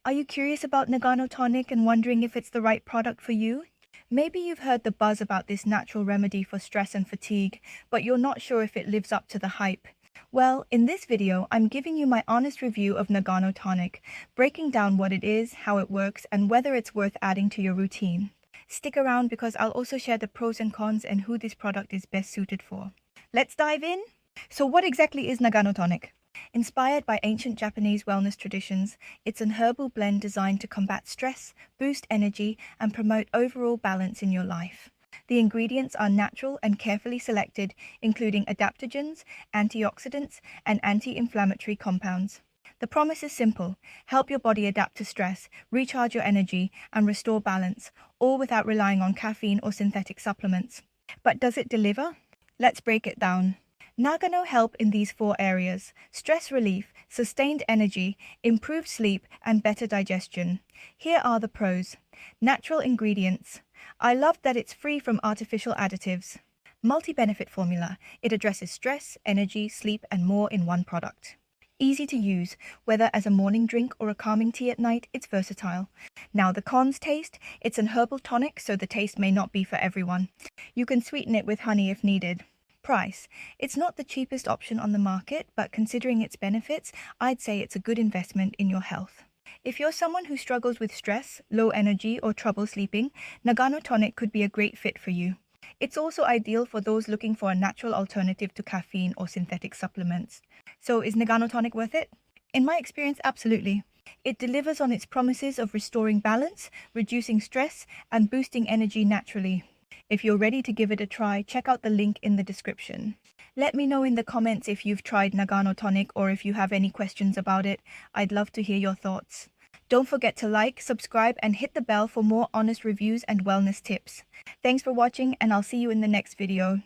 Are you curious about Nagano Tonic and wondering if it's the right product for you? Maybe you've heard the buzz about this natural remedy for stress and fatigue, but you're not sure if it lives up to the hype. Well, in this video, I'm giving you my honest review of Nagano Tonic, breaking down what it is, how it works, and whether it's worth adding to your routine. Stick around because I'll also share the pros and cons and who this product is best suited for. Let's dive in! So what exactly is Nagano Tonic? Inspired by ancient Japanese wellness traditions, it's an herbal blend designed to combat stress, boost energy, and promote overall balance in your life. The ingredients are natural and carefully selected, including adaptogens, antioxidants, and anti-inflammatory compounds. The promise is simple: help your body adapt to stress, recharge your energy, and restore balance, all without relying on caffeine or synthetic supplements. But does it deliver? Let's break it down. Nagano help in these 4 areas: stress relief, sustained energy, improved sleep, and better digestion. Here are the pros. Natural ingredients. I love that it's free from artificial additives. Multi-benefit formula. It addresses stress, energy, sleep, and more in one product. Easy to use, whether as a morning drink or a calming tea at night, it's versatile. Now the cons taste. It's an herbal tonic, so the taste may not be for everyone. You can sweeten it with honey if needed. Price. It's not the cheapest option on the market, but considering its benefits, I'd say it's a good investment in your health. If you're someone who struggles with stress, low energy, or trouble sleeping, Nagano Tonic could be a great fit for you. It's also ideal for those looking for a natural alternative to caffeine or synthetic supplements. So is Nagano Tonic worth it? In my experience, absolutely. It delivers on its promises of restoring balance, reducing stress, and boosting energy naturally. If you're ready to give it a try, check out the link in the description. Let me know in the comments if you've tried Nagano Tonic or if you have any questions about it. I'd love to hear your thoughts. Don't forget to like, subscribe, and hit the bell for more honest reviews and wellness tips. Thanks for watching, and I'll see you in the next video.